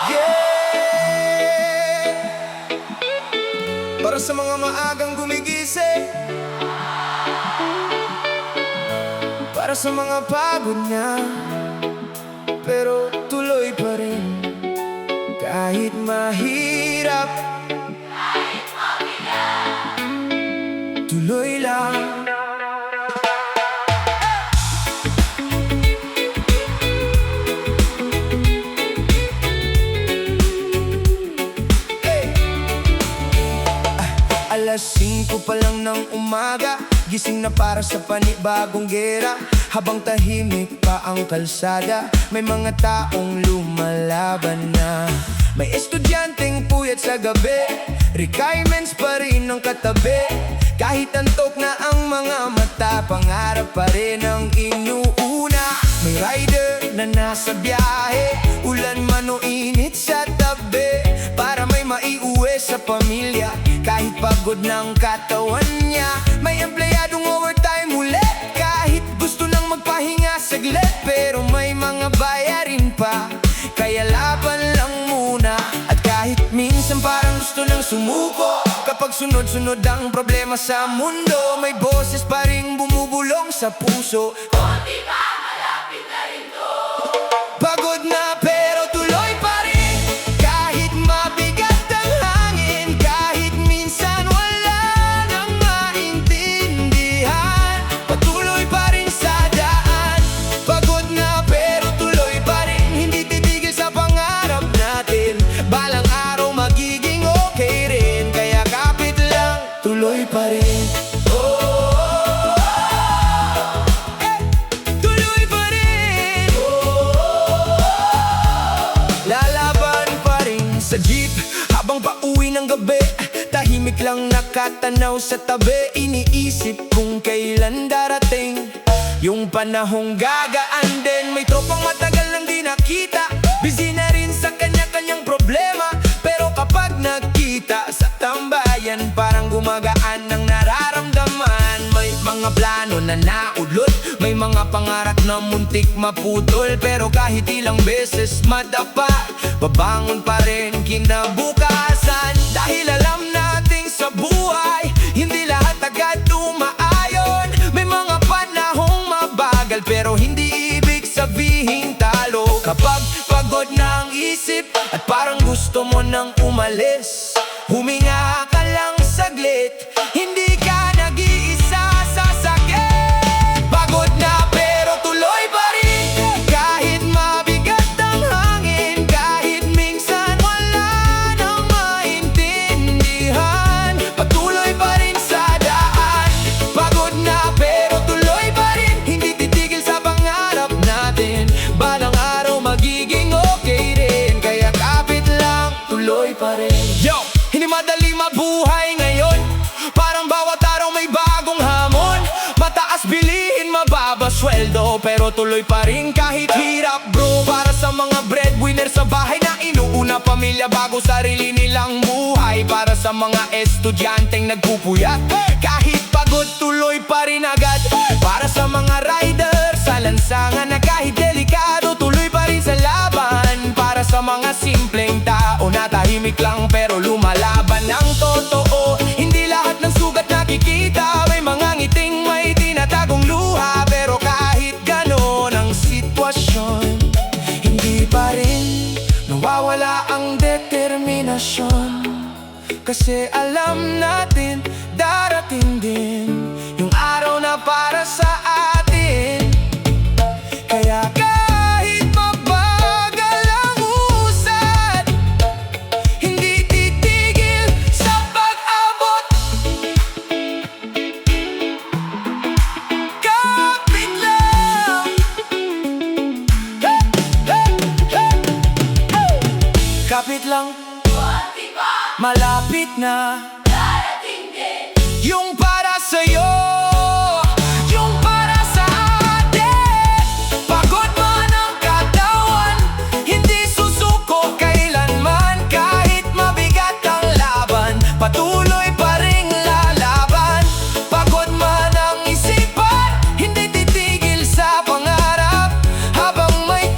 Yeah! Para sa mga maagang gumigising, para sa mga pagod na pero tuloy pa rin. Kahit mahirap, kahit mabigat, tuloy lang. Alas 5 pa lang ng umaga, gising na para sa panibagong gera. Habang tahimik pa ang kalsada, may mga taong lumalaban na. May estudyanteng puyat sa gabi, requirements pa rin ang katabi. Kahit antok na ang mga mata, pangarap pa rin ang inuuna. May rider na nasa biyahe, ulan man o init sa tabi, para may maiuwi sa pamilya. Kahit pagod ng katawan niya, may empleyadong overtime ulit. Kahit gusto nang magpahinga saglit, pero may mga bayarin pa, kaya laban lang muna. At kahit minsan parang gusto nang sumuko, kapag sunod-sunod ang problema sa mundo, may boses pa ring bumubulong sa puso. Konti pa, malapit na rin to. Pagod na pero tuloy pa rin, kahit mabigat ang hangin, kahit minsan wala nang maintindihan, patuloy pa rin sa daan. Pagod na pero tuloy pa rin, hindi titigil sa pangarap natin. Balang araw magiging okay rin, kaya kapit lang, tuloy pa rin. Tuloy pa rin. Lalaban pa rin sa jeep habang pauwi ng gabi, tahimik lang nakatanaw sa tabi. Iniisip kung kailan darating yung panahong gagaan din. May tropang matagal nang di nakita, busy na rin sa kanya-kanyang problema. Pero kapag nagkita sa tambayan, parang gumagaan ang nararamdaman. May mga plano na naulot, may mga pangarap na muntik maputol, pero kahit ilang beses madapa, babangon pa rin kinabukasan. Dahil alam nating sa buhay, hindi lahat agad umaayon. May mga panahong mabagal, pero hindi ibig sabihin talo. Kapag pagod na ang isip at parang gusto mo nang umalis, huminga ka lang saglit, hindi ka nag-iisa sa sakit. Pagod na pero tuloy pa rin, kahit mabigat ang hangin, kahit minsan wala nang maintindihan, patuloy pa rin sa daan. Pagod na pero tuloy pa rin, hindi titigil sa pangarap natin. Balang araw magiging okay rin, kaya kapit lang, tuloy pa rin. Yo! Hindi madali mabuhay ngayon, parang bawat araw may bagong hamon. Mataas bilihin, mababa sweldo, pero tuloy pa rin kahit hirap bro. Para sa mga breadwinner sa bahay na inuuna pamilya bago sarili nilang buhay. Para sa mga estudyanteng nagpupuyat, kahit pagod tuloy pa rin agad. Para sa mga rider sa lansangan na kahit delikado, tuloy pa rin sa laban. Para sa mga simpleng tao na tahimik lang pero lumalaban ng totoo, hindi lahat ng sugat nakikita. May mga ngiting may tinatagong luha, pero kahit ganon ang sitwasyon, hindi pa rin nawawala ang determinasyon. Kasi alam natin darating din yung araw na para sa atin. Kaya kahit mabagal ang usad, hindi titigil sa pag-abot. Kapit lang, kapit lang, malapit na, darating din yung para sa'yo, yung para sa atin. Pagod man ang katawan, hindi susuko kailanman. Kahit mabigat ang laban, patuloy pa ring lalaban. Pagod man ang isipan, hindi titigil sa pangarap. Habang may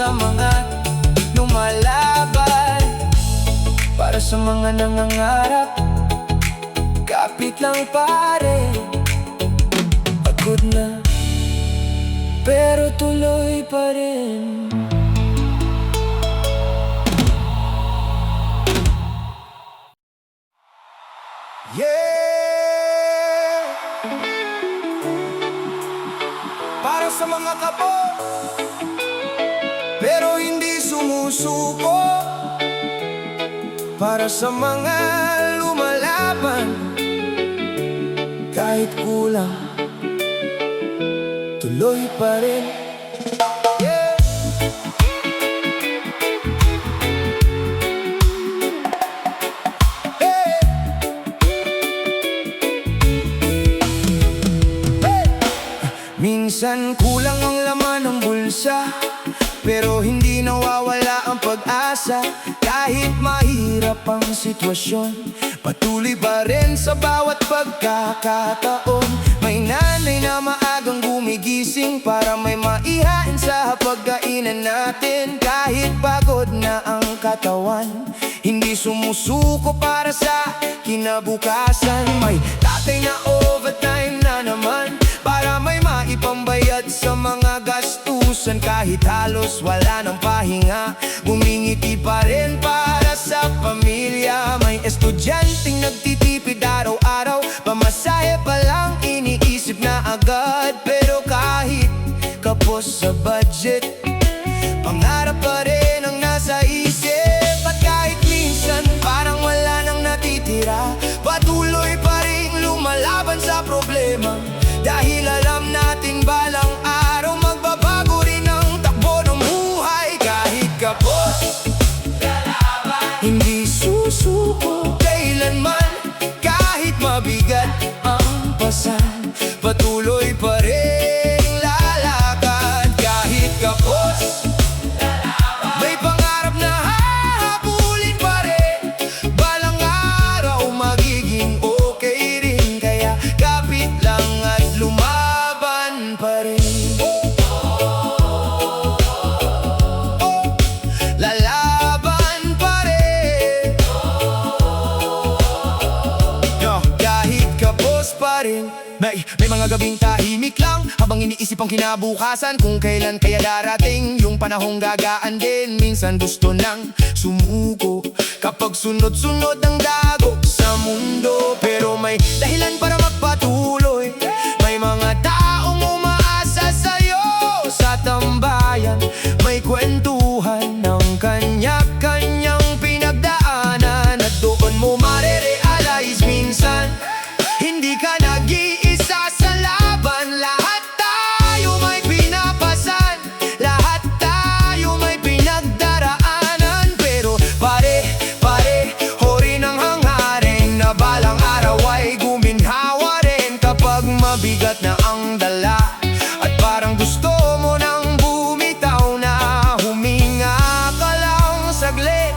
sa mga lumalaban, para sa mga nangangarap. Kapit lang pare, pagod na pero tuloy pa rin. Yeah! Para sa mga kapo pero hindi sumusuko, para sa mga lumalaban, kahit kulang, tuloy pa rin. Yeah! Hey! Hey! Minsan kulang ang laman ng bulsa, pero hindi nawawala ang pag-asa. Kahit mahirap ang sitwasyon, patuloy pa rin sa bawat pagkakataon. May nanay na maagang gumigising para may maihain sa pagkainan natin. Kahit pagod na ang katawan, hindi sumusuko para sa kinabukasan. May tatay na overtime na naman para may maipambayad sa mga gastusan. Kahit halos wala ng pahinga, gumingiti pa rin para sa pamilya. May estudyanteng nagtitipid araw-araw, pamasahe pa lang iniisip na agad. Pero kahit kapos sa budget, pangarap pa rin ang nasa isip. At kahit minsan parang wala nang natitira, patuloy pa rin lumalaban sa problema. Dahil alam natin balang araw magbabago rin ang takbo ng buhay. Kahit kapos, hindi susuko kailanman. Kahit mabigat ang pasan, patuloy pa rin lalakad. Kahit kapos, may pangarap na hahabulin pa rin. Balang araw magiging okay rin. Kaya kapit lang at lumaban pa rin. Lalaban pa rin. Kahit kapos pa rin. May mga gabing tahimik lang habang iniisip ang kinabukasan, kung kailan kaya darating yung panahong gagaan din. Minsan gusto nang sumuko kapag sunod-sunod ang dagok sa mundo, pero may dahilan para magpatuloy. May mga taong umaasa sa'yo sa tambayan, may kwentuhan ng kanya-kanyang pinagdaanan. At doon mo marerealize minsan, hindi ka nag-iisa sa laban. Lahat tayo may pinapasan, lahat tayo may pinagdaraanan. Pero pare-pareho rin ang hangarin na balang araw ay guminhawa rin. Kapag mabigat na ang dala at parang gusto mo nang bumitaw na, huminga ka lang saglit,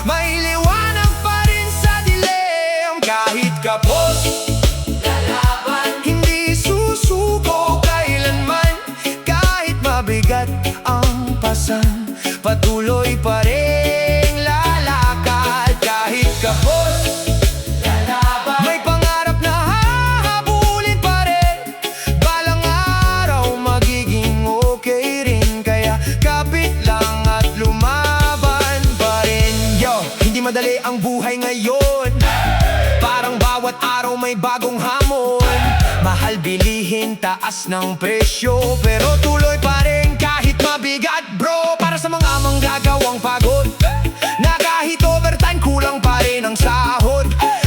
may liwanag pa rin sa dilim. Kahit kapos, hindi susuko kailanman. Kahit mabigat ang pasan, patuloy pa rin lalakad. Kahit kapos, may pangarap na hahabulin pa rin. Balang araw magiging okay rin. Kaya kapit lang at lumaban pa rin. Yo, hindi madali ang buhay ngayon, parang bawat araw may bagong hamon. Mahal bilihin, taas ng presyo, pero tuloy pa rin kahit mabigat bro. Para sa mga manggagawang pagod, na kahit overtime kulang pa rin ang sahod.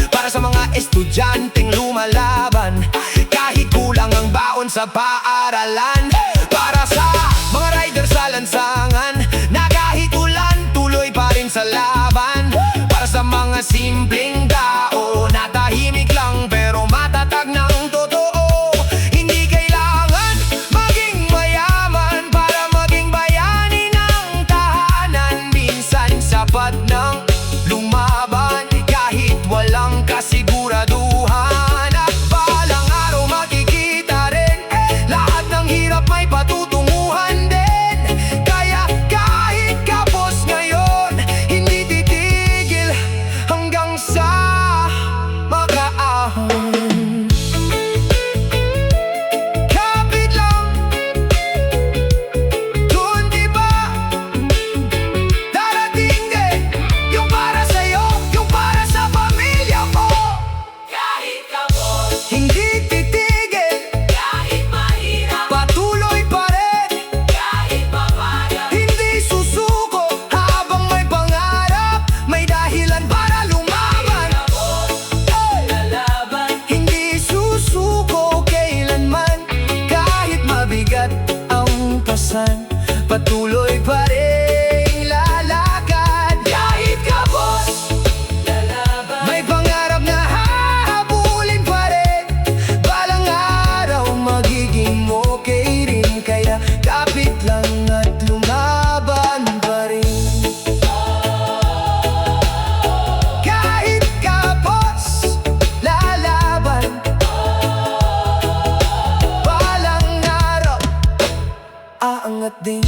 Para sa mga estudyanteng lumalaban, kahit kulang ang baon sa paaralan. Para sa mga rider sa lansangan, na kahit ulan tuloy pa rin sa laban. Para sa mga simpleng tao na tahimik lang pero matatag ng totoo, hindi kailangan maging mayaman para maging bayani ng tahanan. Minsan sapat ng lumaban kahit walang kasiguraduhan. At balang araw makikita rin, lahat ng hirap may patutunguhan din. Kaya minsan patuloy pa rin lalakad. Kahit kapos, may pangarap na hahabulin pa rin. Balang araw magiging okay rin, kaya kapit lang at lumaban pa rin. Kahit kapos, lalaban. Balang araw, aangat din.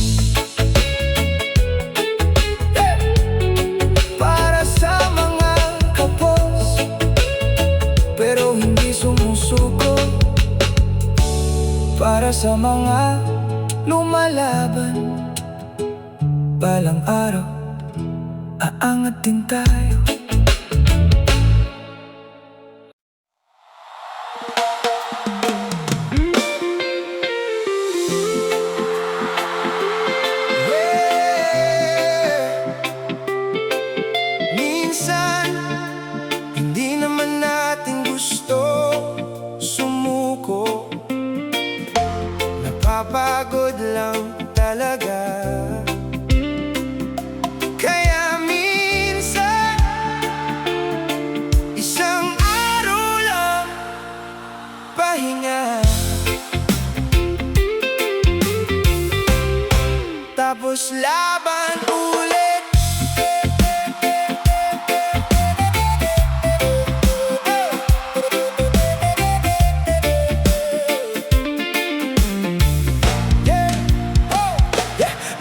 Para sa mga kapos, pero hindi sumusuko. Para sa mga lumalaban, balang araw, aangat din tayo. Minsan, hindi naman natin gusto sumuko. Napapagod lang talaga. Kaya minsan, isang araw lang pahinga, tapos laban ulit.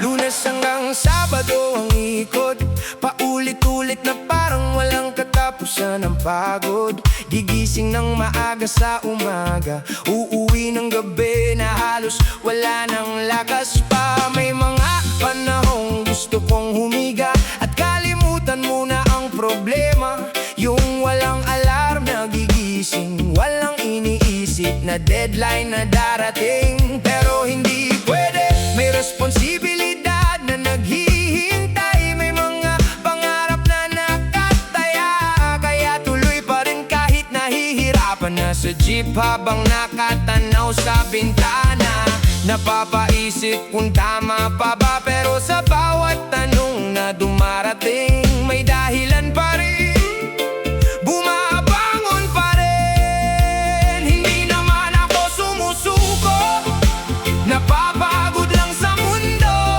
Lunes hanggang Sabado ang ikot, paulit-ulit na parang walang katapusan ang pagod. Gigising ng maaga sa umaga, uuwi ng gabi na halos wala nang lakas pa. May mga panahong gusto kong humiga at kalimutan muna ang problema. Yung walang alarm na gigising, walang iniisip na deadline na darating. Pero hindi pwede, may responsibilidad na naghihintay. May mga pangarap na nakataya, kaya tuloy pa rin kahit nahihirapan na sa jeep habang nakatanaw sa bintana. Napapaisip kung tama pa ba, pero sa bawat tanong na dumarating, may dahilan pa rin, bumabangon pa rin. Hindi naman ako sumusuko, napapagod lang sa mundo,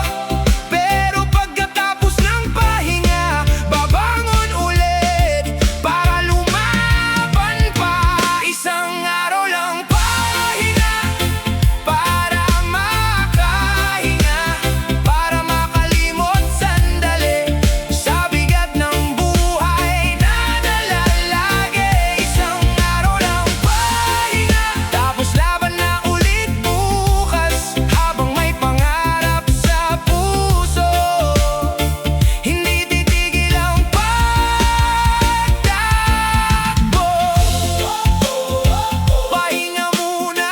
pero pagkatapos ng pahinga, babangon ulit para lumaban pa. Isang araw lang pahinga, para makahinga, para makalimot sandali sa bigat ng buhay na nalalagi. Isang araw lang pahinga, tapos laban na ulit bukas, habang may pangarap sa puso. Hindi titigil ang pagtakbo. Pahinga muna,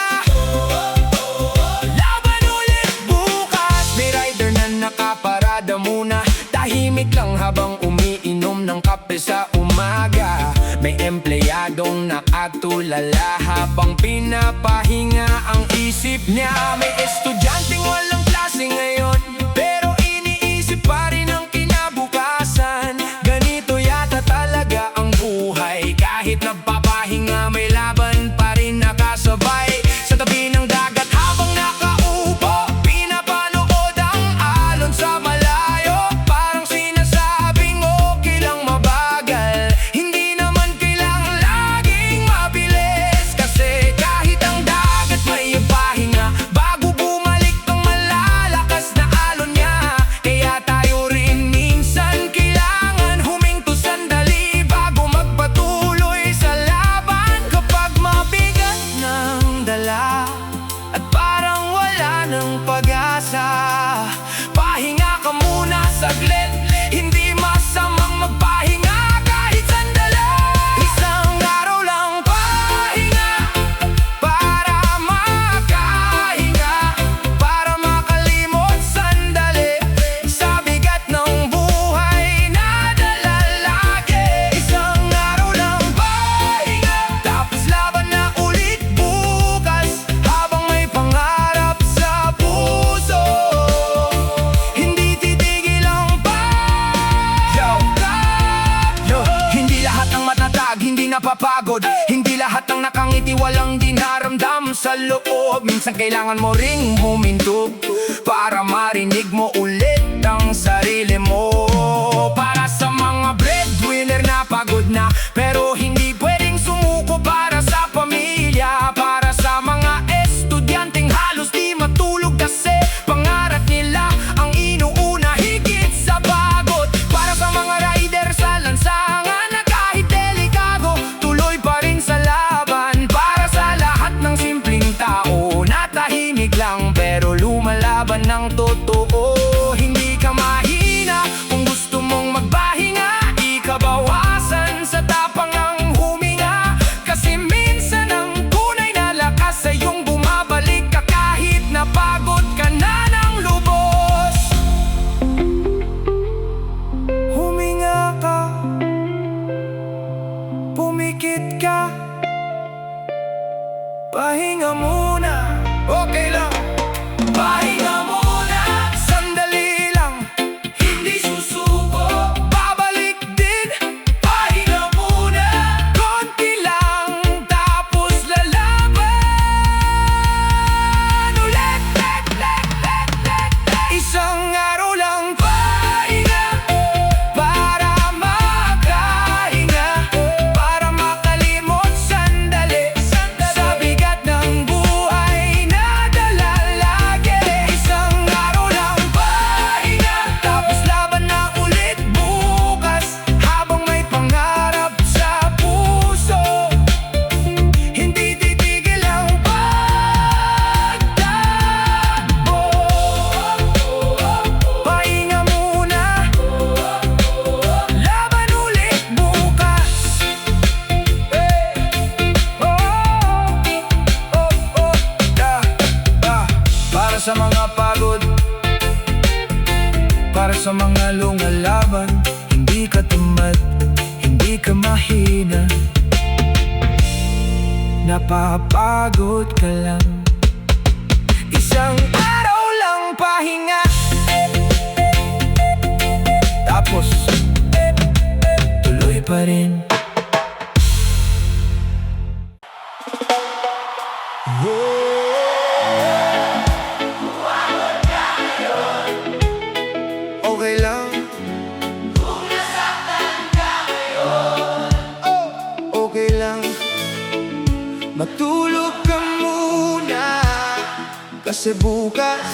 laban ulit bukas. May rider na nakaparada muna, tahimik lang habang umiinom ng kape sa umaga. May empleyadong nakatulala habang pinapahinga ang isip niya. May estudyanteng walang klase ngayon, pero iniisip pa rin ang kinabukasan. Ganito yata talaga ang buhay, kahit nagpapahinga may laban pa rin nakasabay. Sa tabi ng dagat habang nakaupo, pinapanood ang alon sa malayo. Parang sinasabing okay lang mabagal, hindi naman kailangan laging mabilis. Kasi kahit ang dagat may pahinga, bago walang dinaramdam sa loob. Minsan kailangan mo ring huminto para marinig mo ulit ang sarili mo. Para sa mga breadwinner na pagod na pero hindi pwedeng sumuko para sa pamilya. Para sa mga estudyanteng halos di matulog kasi pangarap nila ang inuuna higit sa pagod. Para sa mga rider sa lansangan na kahit delikado tuloy pa rin sa laban. Para sa lahat ng simpleng tao na tahimik lang pero lumalaban ng totoo. Hindi ka mahina kung gusto mong magpahinga, ikabawasan sa tapang ang huminga. Kasi minsan ang tunay na lakas ay yung bumabalik ka kahit napagod ka na ng lubos. Huminga ka, pumikit ka, pahinga muna, okay lang. Pahinga muna, sandali lang, hindi susuko, babalik din. Pahinga muna, konti lang, tapos lalaban ulit. Isang araw lang pahinga para makahinga, para makalimot sandali sa bigat ng buhay na dala lagi. Isang araw lang pahinga, tapos laban na ulit bukas. Habang may pangarap sa puso, hindi titigil ang pagtakbo. Pahinga muna, laban ulit bukas. Para sa mga pagod, para sa mga lumalaban, hindi ka tamad, hindi ka mahina, napapagod ka lang. Isang araw lang pahinga, tapos tuloy pa rin. Okay lang kung nasaktan ka ngayon. Okay lang matulog ka muna, kasi bukas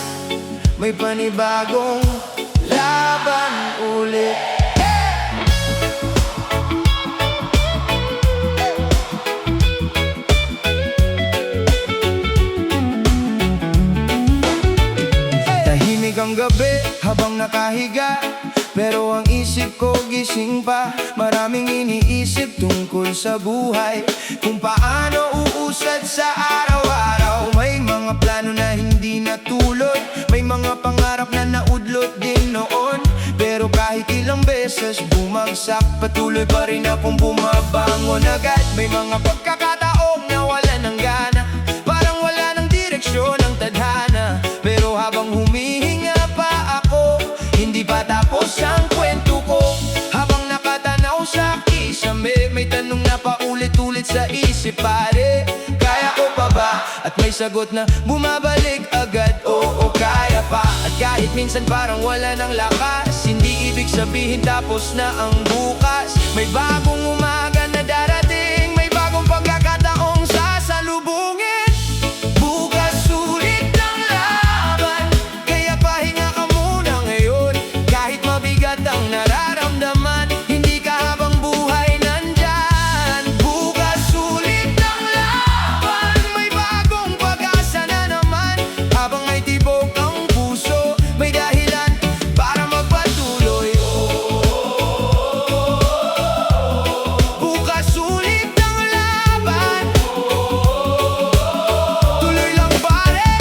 may panibagong laban ulit. Tahimik ang gabi habang nakahiga, pero ang isip ko gising pa. Maraming iniisip tungkol sa buhay, kung paano uusad sa araw-araw. May mga plano na hindi natulog, may mga pangarap na naudlot din noon. Pero kahit ilang beses bumagsak, patuloy pa rin akong bumabangon agad. May mga pagkakataong nawala ng gana, parang wala ng direksyon ang tadhana. Pero habang humihinga pa ako, hindi pa tapos ang kwento ko. Habang nakatanaw sa kisame, may tanong na paulit-ulit sa isip, pare, kaya ko pa ba? At may sagot na bumabalik agad, oo, kaya pa. At kahit minsan parang wala ng lakas, hindi ibig sabihin tapos na ang bukas. May bagong umaga na darating, may bagong pagkakataong sasalubungin. Bukas sulit ang laban, kaya pahinga ka muna ngayon. Kahit mabigat ang nararamdaman, hindi ka habang buhay nandyan. Bukas sulit ang laban, may bagong pag-asa na naman. Habang may tibok ang puso, may dahilan para magpatuloy. Bukas sulit ang laban, tuloy lang pare.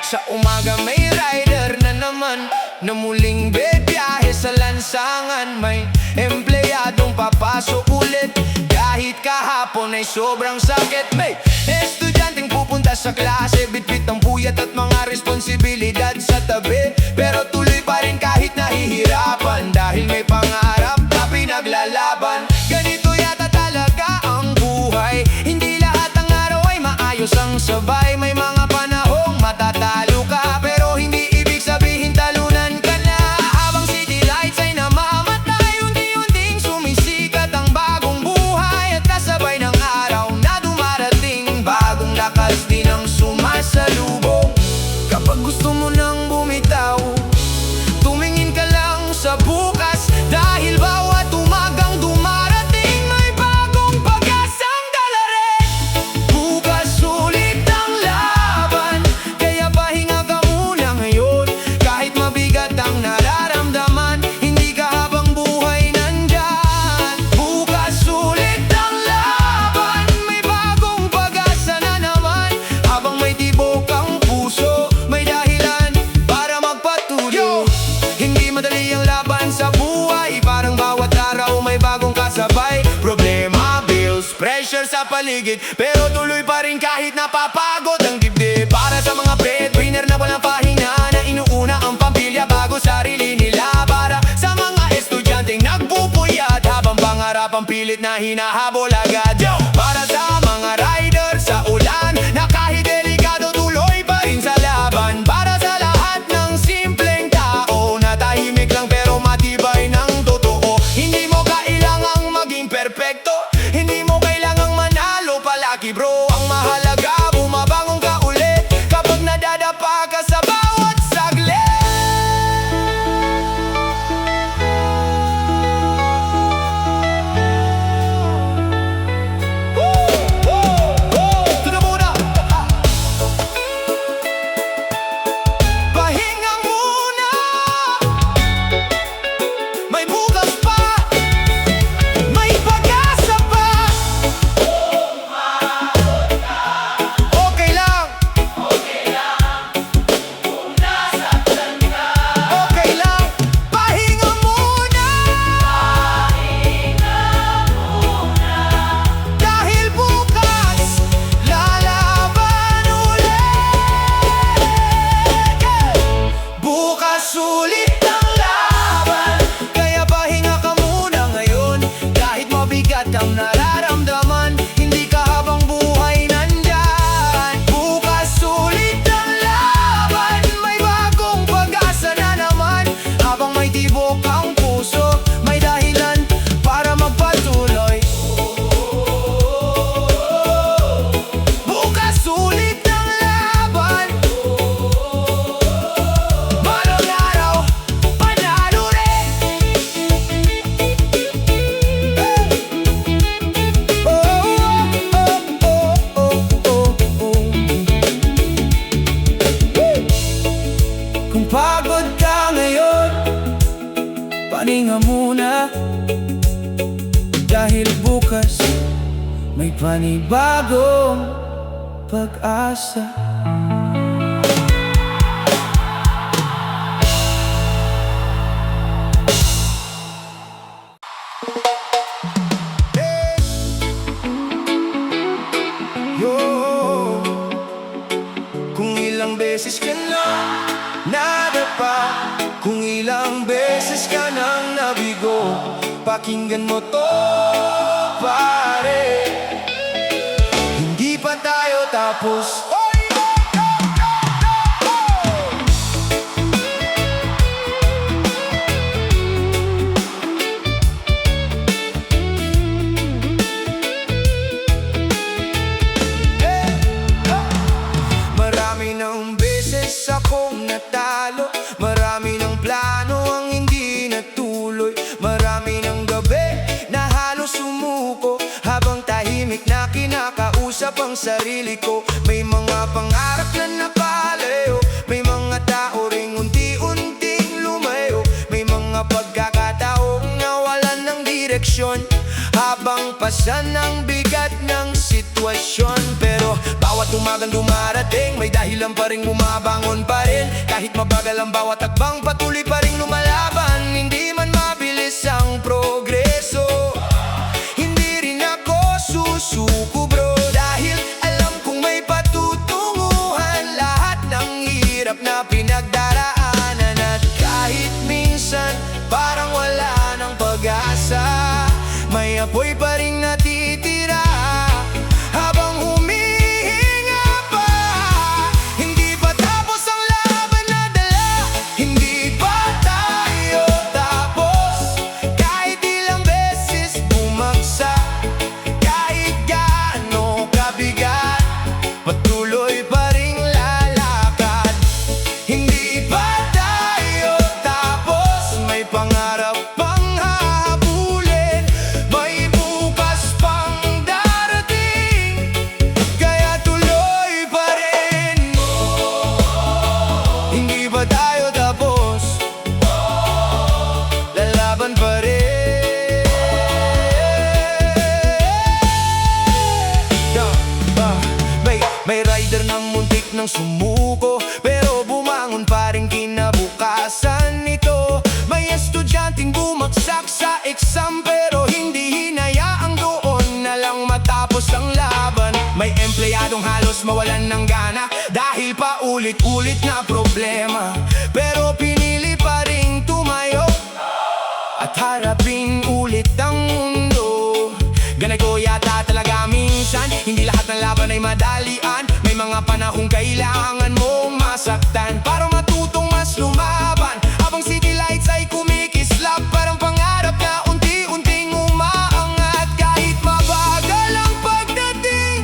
Sa umaga may rider na naman, na muling bebiyahe sa lansangan. May empleyadong papasok ulit, kahit kahapon ay sobrang sakit. May estudyanteng pupunta sa klase, bitbit ang puyat at mga responsibilidad sa tabi. Pero tuloy pa rin kahit nahihirapan, dahil may pangarap na pinaglalaban. Ganito yata talaga ang buhay, hindi lahat ang araw paligid, pero tuloy pa rin kahit napapagod ang dibdib. Para sa mga breadwinner na walang pahinga, na inuuna ang pamilya bago sarili nila. Para sa mga estudyanteng nagpupuyat habang pangarap ang pilit na hinahabol agad. Para sa mga rider sa ulan, na kahit delikado tuloy pa rin sa laban. Para sa lahat ng simpleng tao na tahimik lang pero matibay ng totoo. Hindi mo kailangang maging perpekto, hindi mo kailangang manalo palagi bro. Ang mahalaga, bumabangon ka ulit kapag nadadapa ka sa bawat saglit. Ito na muna. Pahinga muna, may bukas pa, may pag-asa pa. Okay lang, okay lang. Pahinga muna, dahil bukas lalaban ulit. Bukas ulit ang laban, kaya pahinga ka muna ngayon. Kahit mabigat ang nararamdaman, hindi ka habang buhay nandyan. Bukas ulit ang laban, may bagong pag-asa na naman. Habang may tibok ang puso, may dahilan para magpatuloy. Bukas ulit ang laban, balang araw, panalo rin. Kung pagod ka ngayon, paninga muna, dahil bukas may panibagong pag-asa. Yo, kung ilang beses ka na nadapa, kung ilang beses ka nang nabigo, pakinggan mo to pare, hindi pa tayo tapos. Marami ng beses akong natalo, marami ng plano ang hindi natuloy, marami ng gabi na halos sumuko, habang tahimik na kinakausap ang sarili ko. May mga pangarap na napalayo, may mga tao ring unti-unting lumayo, may mga pagkakataong nawalan ng direksyon, habang pasan ang bigat ng sitwasyon. Pero bawat umagang dumarating, may dahilan pa rin bumabangon pa rin. Kahit mabagal ang bawat takbang, patuloy pa rin lumalaban. Hindi man mabilis ang progreso, hindi rin ako susuko bro. Dahil alam kong may patutunguhan lahat ng hirap na pinagdaraanan. At kahit minsan parang wala ng pag-asa, may apoy pa rin natitira habang humihinga pa. Hindi pa tapos ang laban na dala, hindi pa tayo tapos. Kahit ilang beses bumagsak, kahit gaano kabigat, patuloy pa rin lalakad. Hindi pa tayo tapos, may pangarap pang hahabulin, may bukas pang darating, kaya tuloy pa rin. Hindi pa tayo tapos, lalaban pa rin. May rider ng muntik ng sumuko, pero bumangon pa rin kinabukasan nito. May estudyanteng bumagsak sa exam, pero hindi hinayaang doon na lang matapos ang laban. mawalan ng gana dahil paulit-ulit na problema. Pero pinili pa ring tumayo at harapin ulit ang mundo. Ganito yata talaga minsan, hindi lahat ng laban ay madalian. May mga panahong kailangan mong masaktan para matutong mas lumaban. Habang city lights ay kumikislap, parang pangarap na unti-unting umaangat. Kahit mabagal ang pagdating,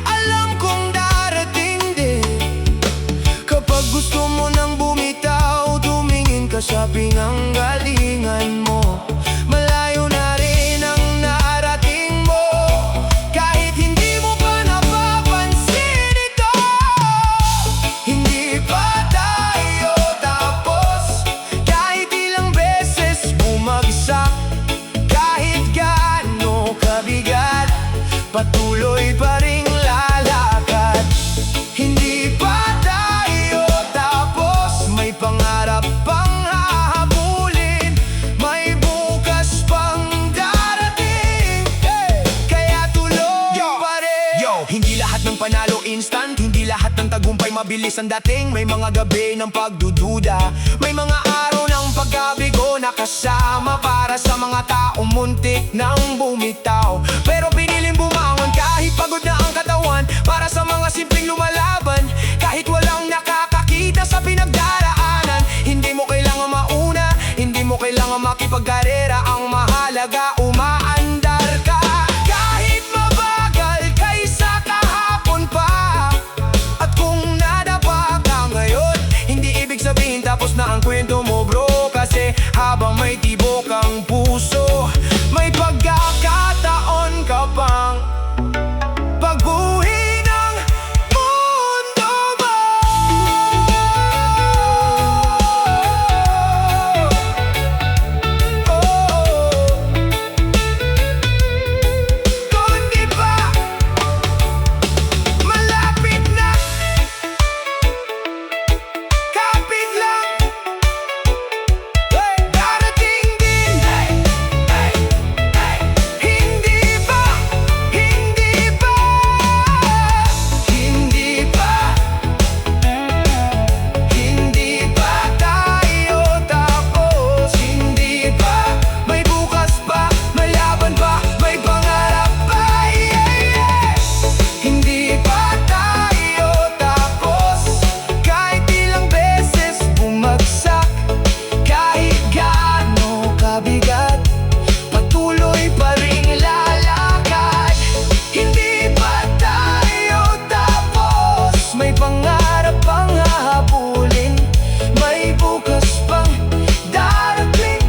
alam kong darating din. Kapag gusto mo nang bumitaw, tumingin ka sa pinanggalingan mo. Malayo na rin ang narating mo, kahit hindi mo pa napapansin ito. Hindi pa tayo tapos, kahit ilang beses bumagsak. Kahit gaano kabigat, patuloy pa ring lalakad. Hindi pa tayo tapos, may pangarap pang hahabulin, may bukas pang darating. Kaya tuloy pa rin. Hindi lahat ng panalo instant, hindi lahat ng tagumpay mabilis ang dating. May mga gabi ng pagdududa, may mga araw ng pagkabigo na kasama para sa mga taong muntik nang bumitaw. Pero piniling bumangon kahit pagod na ang katawan, para sa mga simpleng lumalaban kahit walang nakakakita sa pinagdaraanan. Hindi mo kailangan mauna, hindi mo kailangan makipagkarera, ang mahalaga umaandar ka. Kahit mabagal kaysa kahapon pa, at kung nadapa ka ngayon, hindi ibig sabihin tapos na ang kwento mo bro. Kasi habang may tibok ang puso, may pagkakataon ka pang pagbuhin ang mundo mo. Kung di ba malapit na, kapit lang, darating din. Hindi ba, hindi ba, hindi ba, hindi ba tayo tapos? Hindi ba, may bukas pa, may laban pa, may pangarap pa. Hindi ba tayo tapos, kahit ilang beses bumagsak. Kahit gaano kabigat, patuloy pa ring lalakad. Hindi ba tayo tapos, may pangarap pang hahabulin, may bukas pang darating.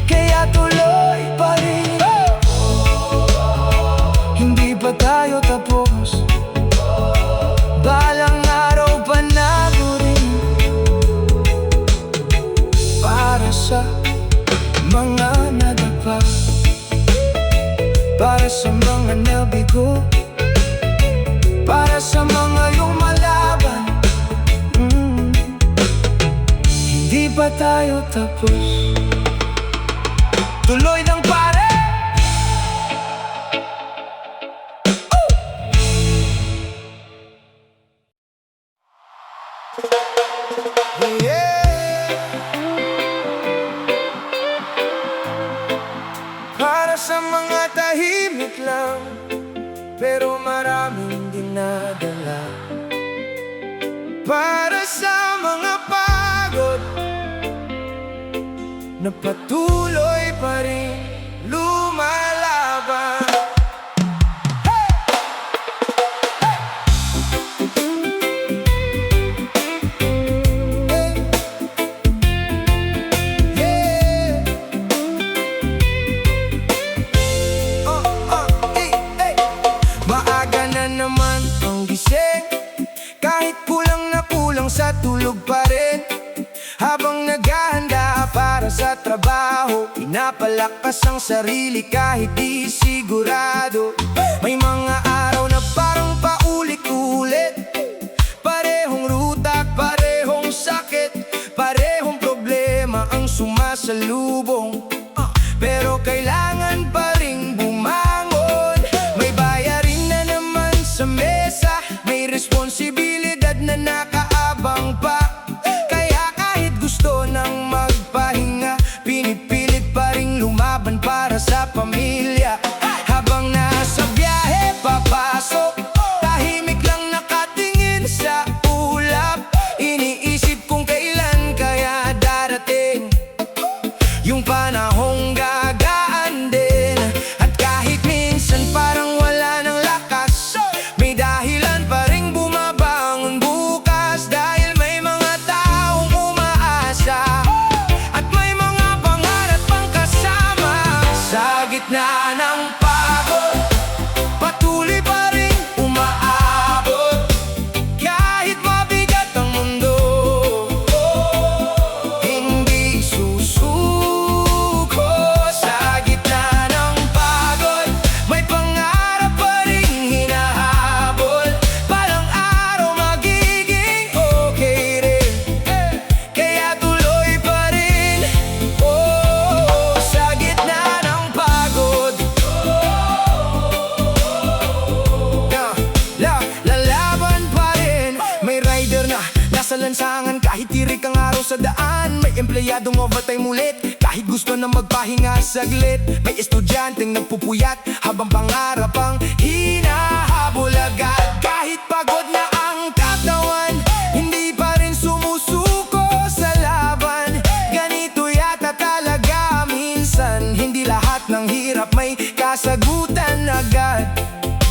Kaya tuloy pa rin. Hindi pa tayo tapos, balang araw panalo rin. Para sa mga nadapa, para sa mga nabigo, para sa mga lumalaban. Hindi pa tayo tapos, tuloy lang pare. Para sa mga tahimik lang, pero maraming dinadala. Para sa mga pagod, na patuloy pa rin lumalaban. Maaga na naman ang gising, kahit kulang na kulang sa tulog pa rin. Habang naghahanda para sa trabaho, pinapalakas ang sarili kahit di sigurado. May mga araw na parang paulit-ulit, parehong ruta, parehong sakit, parehong problema ang sumasalubong. Pero kailangan pa ring bumangon, may bayarin na naman sa mesa. gitna ng pagod, patuloy pa rin umaabot. Kahit mabigat ang mundo, hindi susuko. Sa gitna ng pagod, may pangarap pa rin hinahabol. Balang araw magiging okay rin, kaya tuloy pa rin. Sa gitna ng pagod, lalaban pa rin. May rider na nasa lansangan kahit tirik ang araw sa daan. May empleyadong overtime ulit kahit gusto na magpahinga saglit. May estudyanteng nagpupuyat habang pangarap ang hinahabol agad. Kahit pagod na ang katawan, hindi pa rin sumusuko sa laban. Ganito yata talaga minsan, hindi lahat ng hirap may kasagutan agad.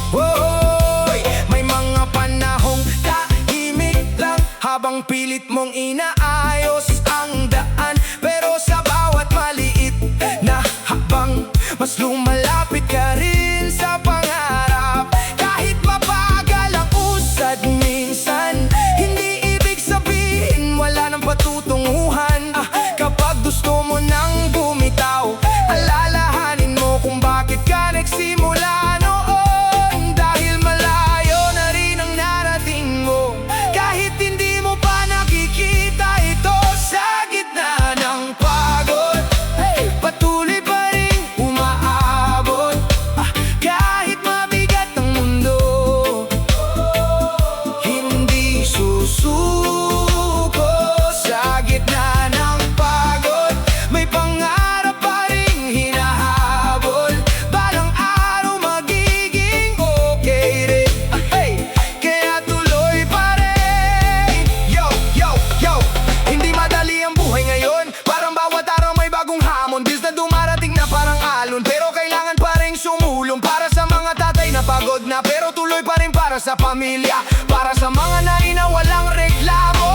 Hoy, may mga panahong tahimik lang habang pilit mong inaayos ang daan. Pero sa bawat maliit na hakbang, mas lumalapit ka rin sa pangarap. Kahit mabagal ang usad minsan, hindi ibig sabihin wala nang patutunguhan. Kapag gusto mo nang bumitaw, alalahanin mo kung bakit ka nagsimula noon. Dahil malayo na rin ang narating mo, kahit hindi mo pa nakikita ito. Sa gitna ng pagod, patuloy pa rin umaabot. Kahit mabigat ang mundo, hindi susuko. Sa gitna ng pagod, may pangarap pa rin hinahabol. Balang araw magiging okay rin, kaya tuloy pa rin. Yo, yo, yo, hindi madali ang buhay ngayon. Parang bawat araw may bagong hamon. Bills na dumarating na parang alon, pero kailangan pa rin sumulong. Para sa mga tatay na pagod na pero tuloy pa rin para sa pamilya. Para sa mga nanay na walang reklamo,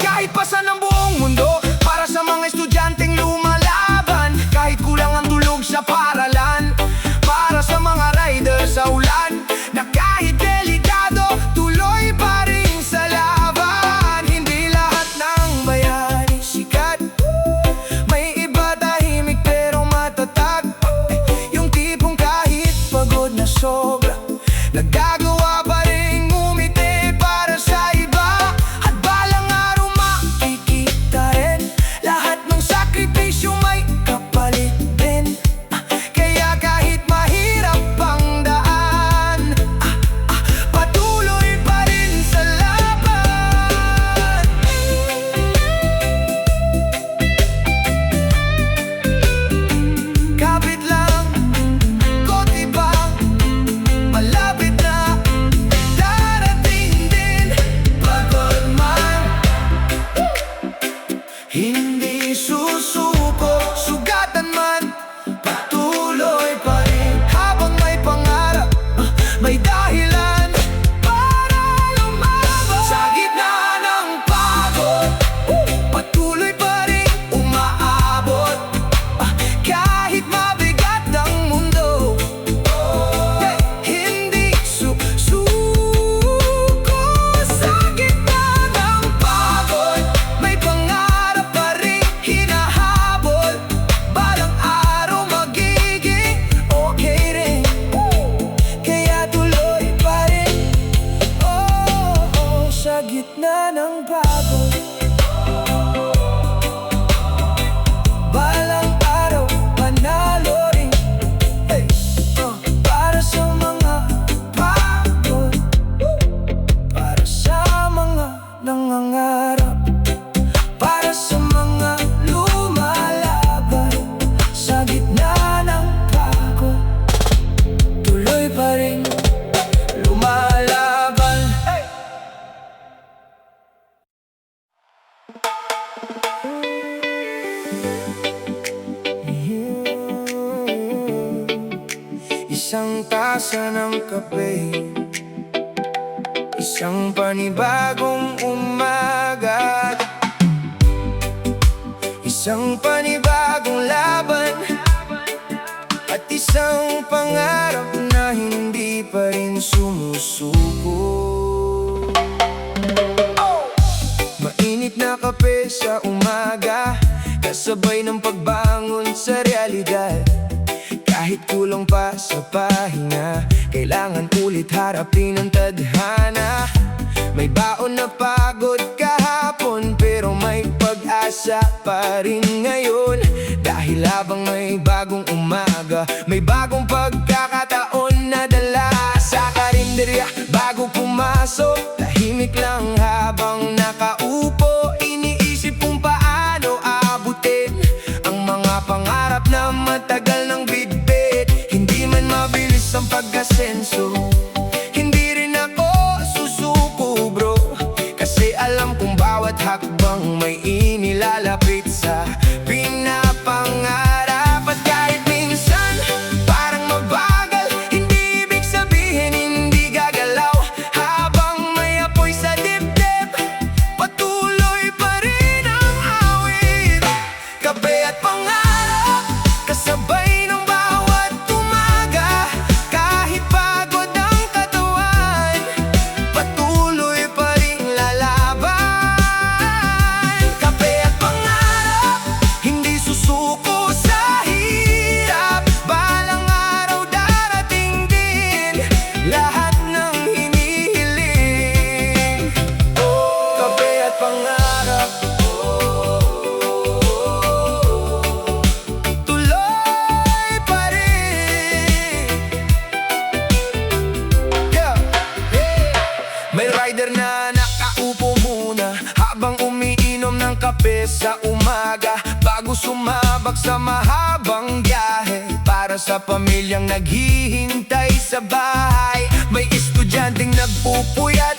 kahit pasan ang buong mundo. Para sa mga estudyanteng lumalaban kahit kulang ang tulog sa paralan. Para sa mga rider sa ulan na kahit delikado, tuloy pa rin sa laban. Hindi lahat ng bayani sikat, may iba tahimik pero matatag. Yung tipong kahit pagod na sobra, nagagawa pa rin ngumiti para sa iba. At balang araw makikita rin, lahat ng sakripisyo may kapalit din. Kaya kahit mahirap ang daan, patuloy pa rin sa laban. Kapit lang, konti pa, malapit na, darating din. Pagod man, hindi susuko. Sugatan man, patuloy pa rin. Habang may pangarap, may dahilan para lumaban. Sa gitna ng pagod, patuloy pa rin umaabot. Kahit mabigat ang mundo, hindi susuko. Sa gitna ng pagod, may pangarap pa rin hinahabol. Balang araw magiging okay rin, kaya tuloy pa rin. Sa gitna ng pagod, balang araw panalo rin. Para sa mga pagod, para sa mga nangangarap, para sa mga lumalaban. Sa gitna ng pagod, tuloy pa rin lumalaban. Isang tasa ng kape, isang panibagong umaga, isang panibagong laban, at isang isang pangarap na hindi pa rin sumusuko. Mainit na kape sa umaga, kasabay ng pagbangon sa realidad. Kahit kulang pa sa pahinga, kailangan ulit harapin ang tadhana. May baon na pagod kahapon, pero may pag-asa pa rin ngayon. Dahil habang may bagong umaga, may bagong pagkakataon na dala. Sa karinderya bago pumasok, tahimik lang habang nakaupo. Iniisip kung paano abutin ang mga pangarap na matagal ng bitbit. Hindi man mabilis ang pag-asenso, hindi rin ako susuko bro. Kasi alam kong bawat hakbang may inilalapit sa pinapangarap. At kahit minsan parang mabagal, hindi ibig sabihin hindi gagalaw. Habang may apoy sa dibdib, patuloy pa rin ang awit. Kape at pangarap, kasabay ng bawat umaga. Kahit pagod ang katawan, patuloy pa rin lalaban. Kape at pangarap, hindi susuko sa hirap. Balang araw darating din lahat ng hinihiling. Kape at pangarap, tuloy pa rin. Yeah. May rider na nakaupo muna habang umiinom ng kape sa umaga, bago sumabak sa mahabang biyahe para sa pamilyang naghihintay sa bahay. May estudyanteng nagpupuyat,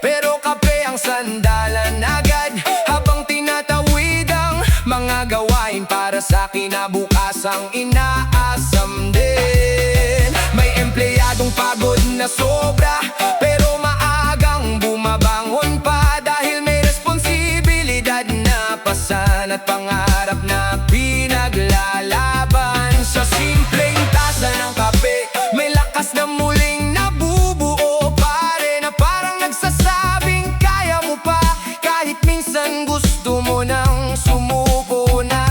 pero kape ang sandalan agad, habang tinatawid ang mga gawain para sa kinabukasang inaasam din. May empleyadong pagod na sobra, pero maagang bumabangon pa. Dahil may responsibilidad na pasan at pangarap na pinaglalaban. Sa simpleng tasa ng kape, may lakas na muling nabubuo, pare, na parang nagsasabing kaya mo pa. Kahit minsan gusto mo nang sumuko na.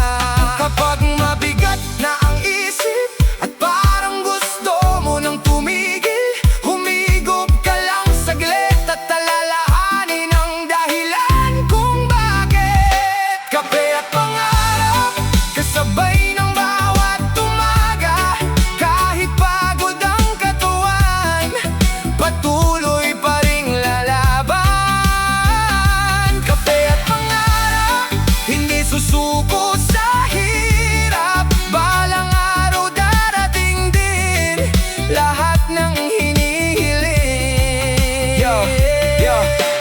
Kapag mabigat na ang isip at parang gusto mo nang tumigil, humigop ka lang saglit at alalahanin ang dahilan kung bakit. Kape at pangarap, kasabay ng bawat umaga. Kahit pagod ang katawan, patuloy pa rin lalaban. Kape at pangarap, hindi susuko sa hirap. Balang araw darating din lahat ng hinihiling.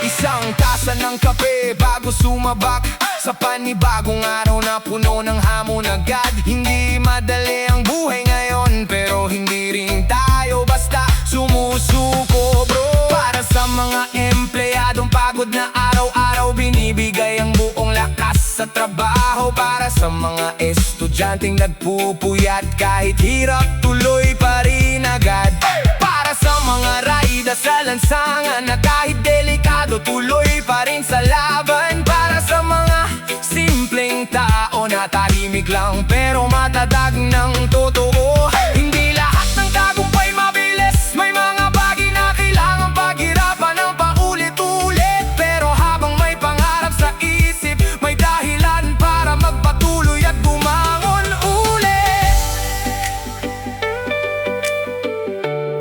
Isang tasa ng kape bago sumabak sa panibagong araw na puno ng hamon agad. Hindi madali ang buhay ngayon, pero hindi rin tayo basta sumusuko bro. Para sa mga empleyadong pagod na araw-araw, binibigay ang buong lakas sa trabaho. Para sa mga estudyanteng nagpupuyat, kahit hirap tuloy pa rin agad. Para sa mga rayda sa lansangan na kahit delikado, tuloy pa rin sa laban. Para sa mga simpleng tao na tahimik lang pero matadag ng totoo. Hindi lahat ng tagumpay mabilis, may mga bagay na kailangan paghirapan ng paulit-ulit. Pero habang may pangarap sa isip, may dahilan para magpatuloy at bumangon ulit.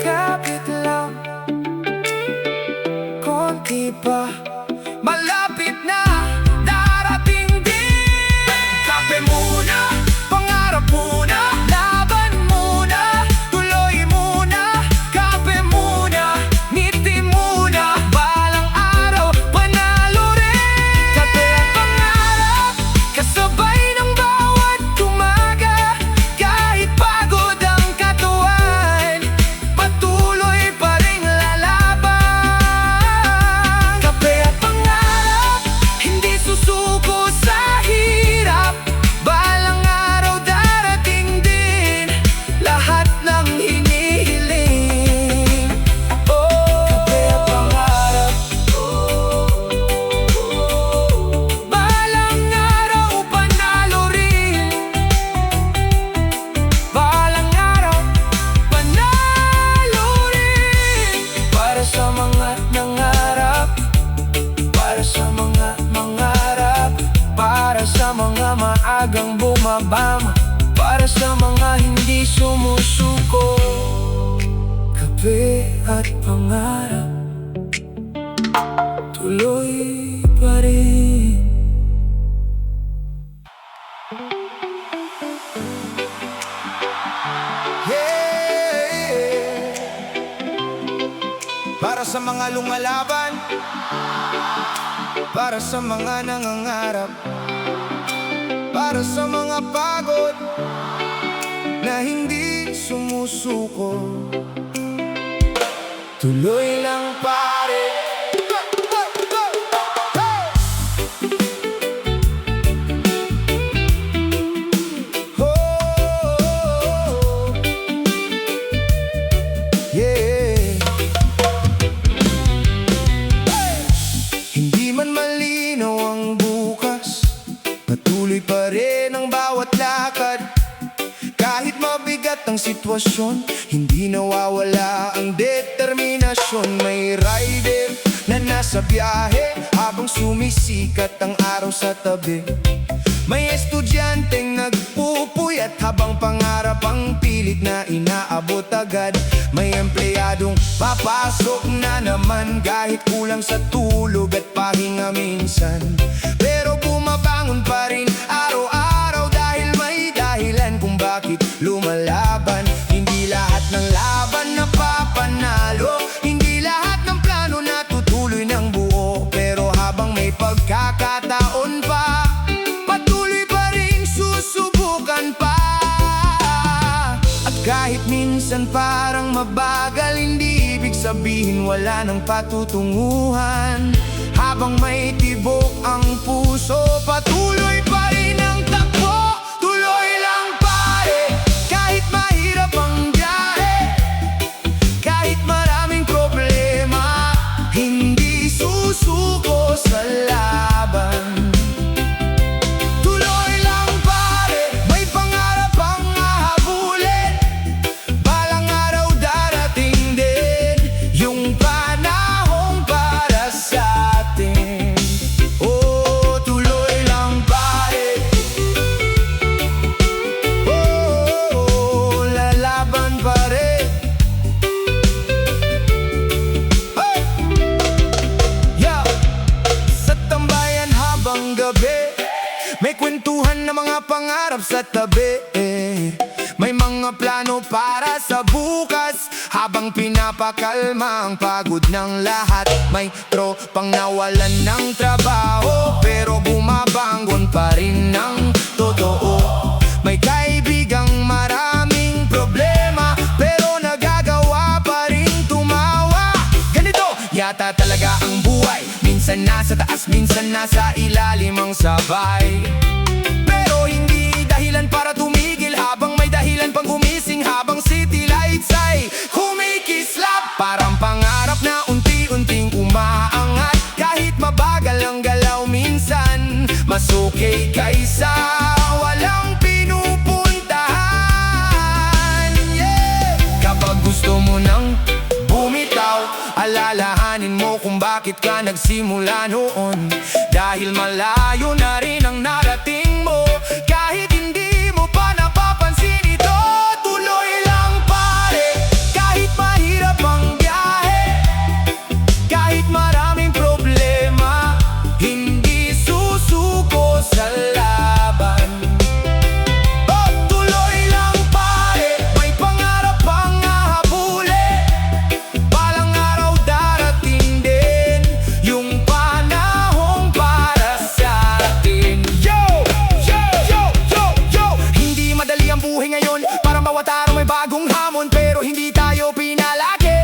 Kapit lang, konti pa, malapit na darating din. Kape muna, pangarap muna, laban muna. mga maagang bumabama, para sa mga hindi sumusuko. Kape at pangarap, tuloy pa rin. Yeah. Para sa mga lumalaban, para sa mga nangangarap, para sa mga pagod na hindi sumusuko. Tuloy lang pare. Oh, yeah. Hindi man malinaw ang bukas, patuloy pa rin ang bawat lakad. Kahit mabigat ang sitwasyon, hindi nawawala ang determinasyon. May rider na nasa biyahe habang sumisikat ang araw sa tabi. May estudyanteng nagpupuyat habang pangarap ang pilit na inaabot agad. May empleyadong papasok na naman kahit kulang sa tulog at pahinga minsan. Pero bumabangon pa rin araw-araw dahil may dahilan kung bakit lumalaban. Hindi lahat ng laban napapanalo, hindi lahat ng plano natutuloy ng buo. Pero habang may pagkakataon pa, patuloy pa rin susubukan pa. At kahit minsan parang mabagal, hindi ibig sabihin wala ng patutunguhan. Habang may tibok ang puso, patuloy pa rin ang takbo. Tuloy lang pare, kahit mahirap ang biyahe, kahit maraming problema, hindi susuko sa laban. Tuloy lang pare, may pangarap ang hahabulin, balang araw darating din yung panahong para sa atin. Oh, tuloy lang pare. Oh, lalaban pa rin. Hey! Yeah! Sa tambayan habang gabi, may kwentuhan na mga pangarap sa tabi. May mga plano para sa bukas, habang pinapakalma ang pagod ng lahat. May tropang nawalan ng trabaho, pero bumabangon pa rin ng totoo. May kaibigang maraming problema, pero nagagawa pa rin tumawa. Ganito yata talaga ang buhay, minsan nasa taas, minsan nasa ilalim ang sabay. Pero hindi dahilan para tumigil, habang may dahilan pang gumising, habang city lights ay kumikislap. Parang pangarap na unti-unting umaangat, kahit mabagal ang galaw minsan, mas okay kaysa walang pinupuntahan. Yeah! Kapag gusto mo nang bumitaw, alalahanin mo kung bakit ka nagsimula noon. Dahil malayo na rin ang narating mo, kahit hindi mo pa napapansin ito. Tuloy lang pare, kahit mahirap ang biyahe, kahit maraming problema, hindi susuko sa laban. Oh, tuloy lang pare, may pangarap ang hahabulin, balang araw darating din yung panahong para sa atin. Yo! Yo! Yo! Yo! Yo! Hindi madali ang buhay ngayon, parang bawat araw may bagong hamon, pero hindi tayo pinalagi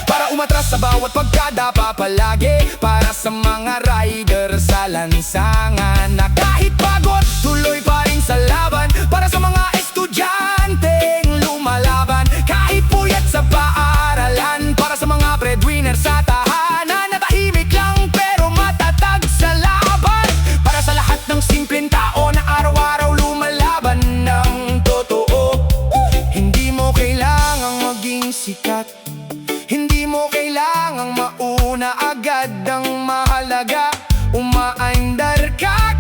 para umatras sa bawat pagkadapa palagi. Para sa mga rider sa lansangan na kahit pagod, tuloy pa rin sa laban. Para sa mga estudyanteng lumalaban, kahit puyat sa paaralan. Para sa mga breadwinner sa tahanan, na tahimik lang pero matatag sa laban. Para sa lahat ng simpleng tao na araw-araw lumalaban ng totoo. Hindi mo kailangang maging sikat, hindi mo kailangang mauna agad. Ang mahalaga, umaandar ka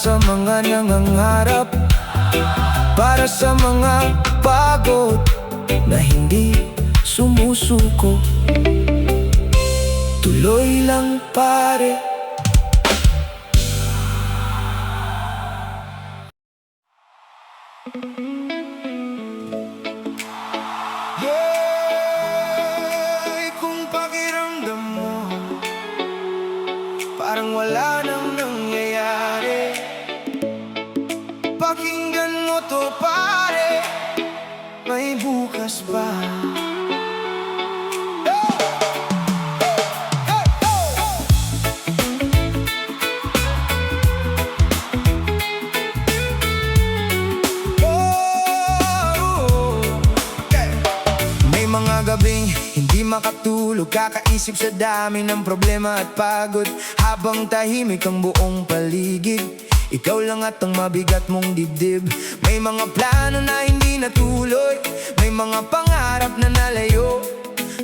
sa mga nangangarap, para sa mga pagod na hindi sumusuko. Tuloy lang pare. Kung pakiramdam mo parang wala nang nangyayari, pakinggan mo to pare, may bukas pa. May mga gabing hindi makatulog, kakaisip sa dami ng problema at pagod, habang tahimik ang buong paligid. Ikaw lang at ang mabigat mong dibdib. May mga plano na hindi natuloy, may mga pangarap na nalayo,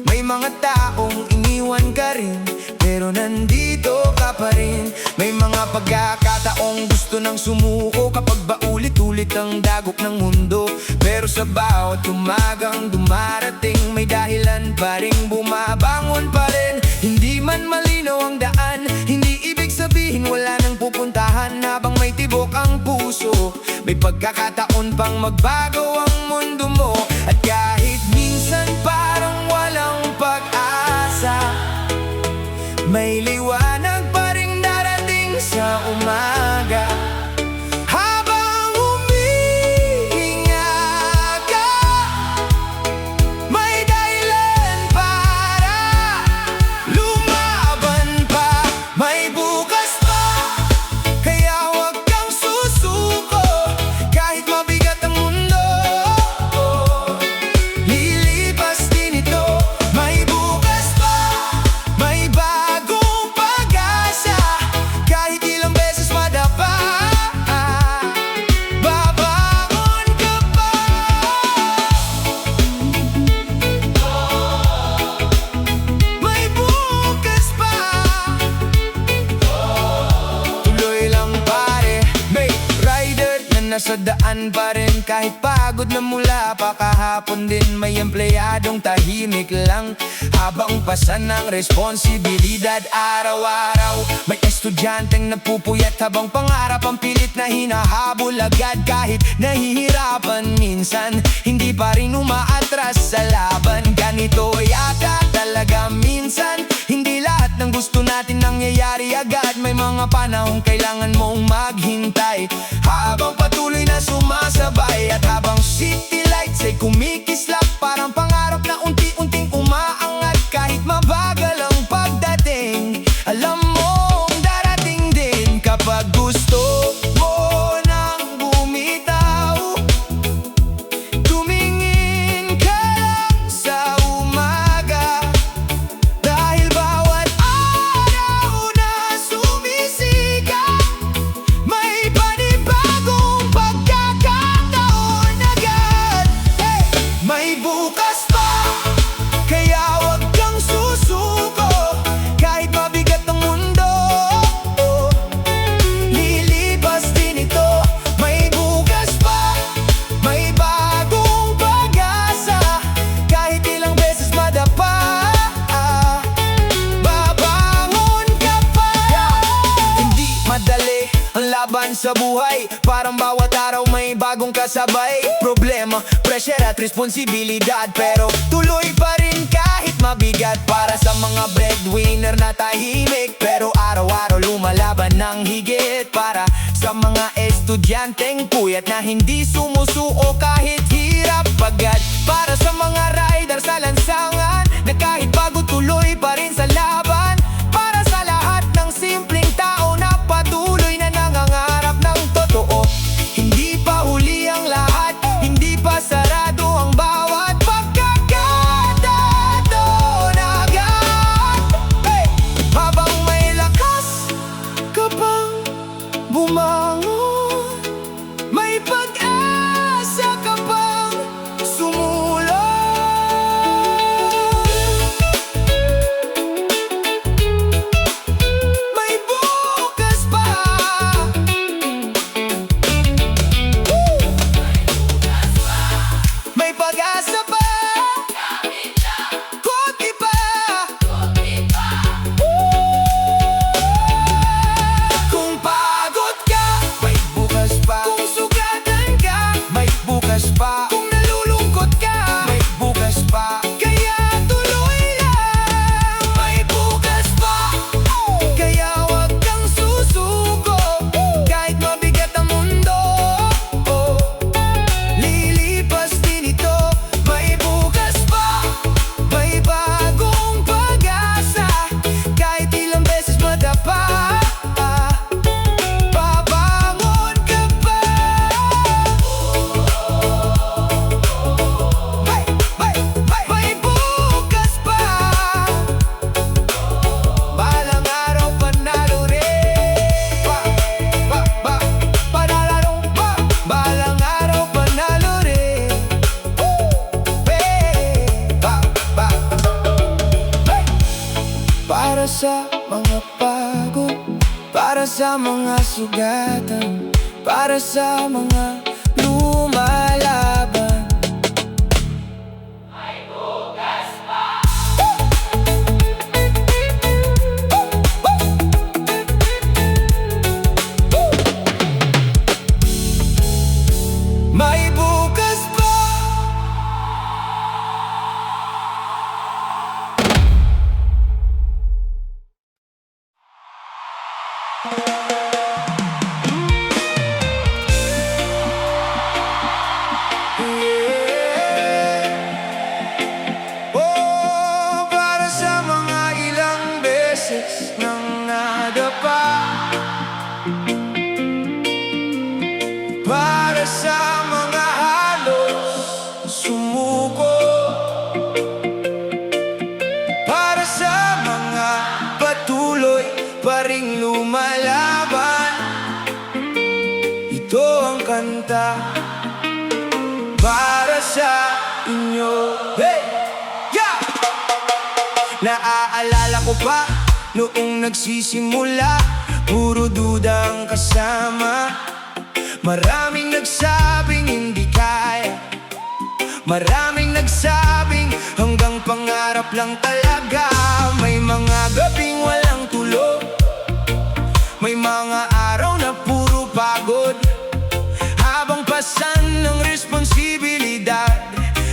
may mga taong iniwan ka rin, pero nandito ka pa rin. May mga pagkakataong gusto nang sumuko, kapag ba ulit-ulit ang dagok ng mundo, pero sa bawat umagang dumarating, may dahilan pa rin, bumabangon pa rin. Hindi man malinaw ang daan, hindi ibig sabihin wala nang pupuntahan. Habang may tibok ang puso, may pagkakataon pang magbago ang mundo mo. At kahit minsan parang walang pag-asa, may liwanag pa ring darating sa umaga. Habang humihinga ka, may dahilan para lumaban pa, may bukas pa. Kaya huwag kang susuko, kahit mabigat ang mundo, lilipas din ito. May bukas pa, may bagong pag-asa, kahit ilang beses madapa, babangon ka pa. May bukas pa, tuloy lang pare. May rider na nasa daan pa rin, kahit pagod na mula pa kahapon din. May empleyadong tahimik lang, habang pasan ng responsibilidad araw-araw. May estudyanteng napupuyat, habang pangarap ang pilit na hinahabol agad. Kahit nahihirapan minsan, hindi pa rin umaatras sa laban. Ganito yata talaga minsan, hindi lahat ng gusto natin nangyayari agad. May mga panahong kailangan mong maghintay, habang patuloy na sumasabay. At habang city lights ay kumikislap, parang pangarap na unti-unting umaangat. Kahit mabagal ang pagdating, alam mong darating din. Kapag gusto mo nang bumitaw, tumingin ka lang sa umaga, dahil bawat araw na sumisikat, may panibagong pagkakataon agad. May bukas pa, kaya huwag kang susuko, kahit mabigat ang mundo, lilipas din ito. May bukas pa, may bagong pag-asa, kahit ilang beses madapa, babangon ka pa. Hindi madali ang laban sa buhay, parang bawat araw may bagong kasabay. Problema, pressure at responsibilidad, pero tuloy pa rin kahit mabigat. Para sa mga breadwinner na tahimik, pero araw-araw lumalaban ng higit. Para sa mga estudyanteng puyat na hindi sumusuko kahit hirap pagad. Para sa mga rider sa lansangan na kahit pagod tuloy pa rin sa laban. Para sa lahat ng simpleng tao na patuloy na nangangarap ng totoo. Hindi pa huli ang lahat, hindi pa sarado ang bawat pagkakataon agad. Habang may lakas ka pang bumangon, may pag-asa ka pang sumulat. sa mga sugatan, para sa mga lumalaban. May bukas pa! May bukas pa! Oh, para sa mga ilang beses nang nadapa, para sa mga halos sumuko, para sa mga patuloy pa ring lumalaban. Ito ang kanta para sa inyo. Hey! Yeah! Naaalala ko pa noong nagsisimula, puro duda ang kasama. Maraming nagsabing hindi kaya, maraming nagsabing hanggang pangarap lang talaga. May mga gabing walang tulog, may mga araw na puro pagod, habang pasan ng responsibilidad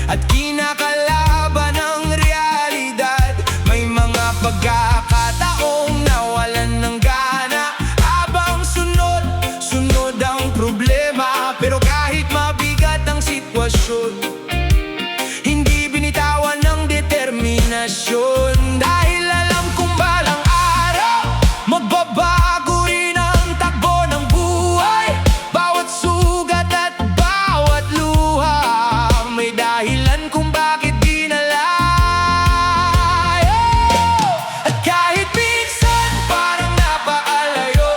at kinakalaban ng realidad. May mga pagkakataong nawalan ng gana, habang sunod ang problema. Pero kahit mabigat ang sitwasyon, hindi binitawan ng determinasyon. Dahil alam kong balang araw magbabago rin ang takbo ng buhay. Bawat sugat at bawat luha may dahilan kung bakit dinalay. At kahit minsan parang napaalayo,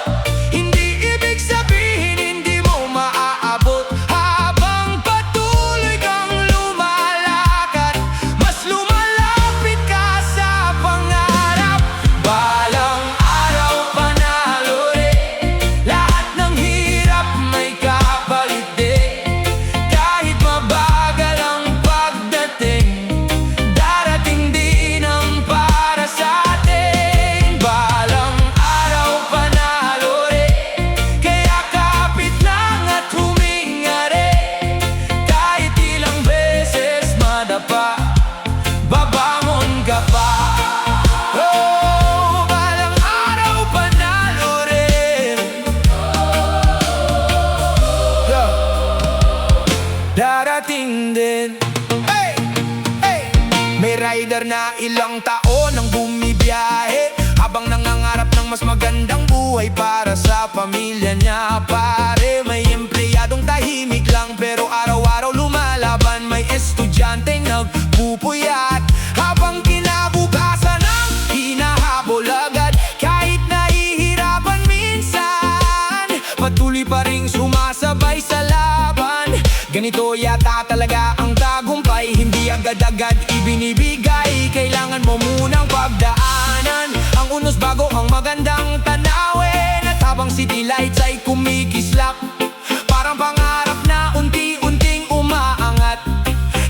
hindi ibig sabihin hindi mo maaabot. Habang patuloy kang lumalakad, mas lumalapit ka sa pangarap. Balang araw panalo rin, lahat ng hirap may kapalit din. Kahit mabagal ang pagdating, darating din ang para sa atin. Balang araw panalo rin, kaya kapit lang at huminga rin. Kahit ilang beses madapa, babangon ka pa. Oh, balang araw panalo rin. Yeah. Darating din. Hey! Hey! May rider na ilang taon ang bumibiyahe, habang nangangarap ng mas magandang buhay para sa pamilya niya. Pare, may empleyadong tahimik lang pero araw-araw lumalaban. May estudyante nagpupuyat, habang kinabukasan ang hinahabol agad. Kahit nahihirapan minsan, patuloy pa ring sumasabay sa laban. Ganito yata talaga ang tagumpay, hindi agad-agad ibinibigay. Kailangan mo munang pagdaanan ang unos bago ang magandang tanawin. At habang city lights ay kumikislap, parang pangarap na unti-unting umaangat.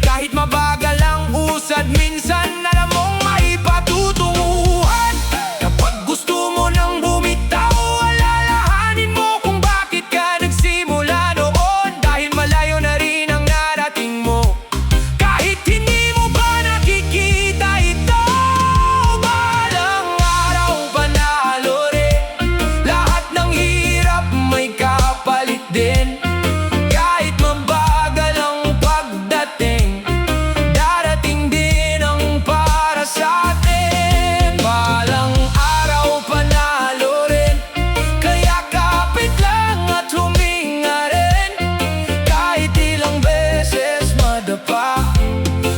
Kahit mabagal ang usad, minsan alam mong maipatutunguhan. Kapag gusto mo nang bumitaw, alalahanin mo kung bakit ka nagsimula noon. Dahil malayo na rin ang narating mo, kahit hindi mo pa nakikita ito. Balang araw panalo rin, lahat ng hirap may kapalit din. Kahit mabagal ang pagdating, darating din ang para sa atin. Balang araw panalo rin, kaya kapit lang at huminga rin. Kahit ilang beses madapa,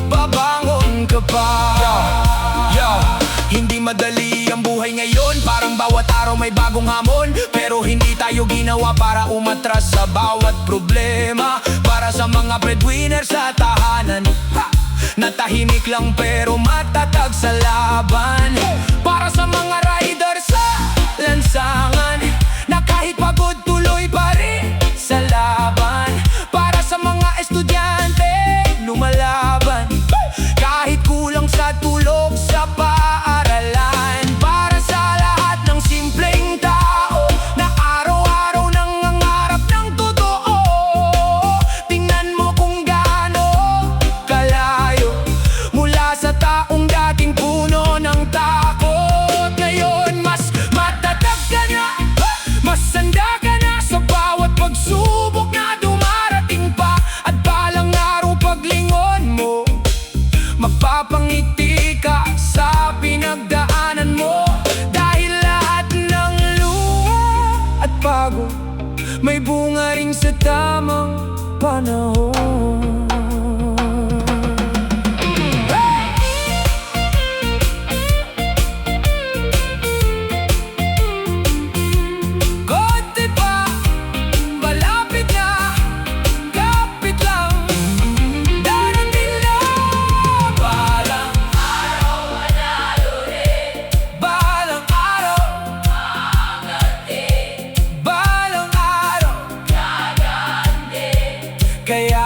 babangon ka pa. Hindi madali ang buhay ngayon, parang bawat araw may bagong hamon. Pero hindi tayo ginawa para umatras sa bawat problema. Para sa mga breadwinner sa tahanan, natahimik lang pero matatag sa laban. Para sa mga rider sa lansangan, na tamang panahon. Konti pa, malapit na, kapit lang, darating na. Balang araw, manalo rin. Balang araw, maganda. Balang araw, gaganda. Kaya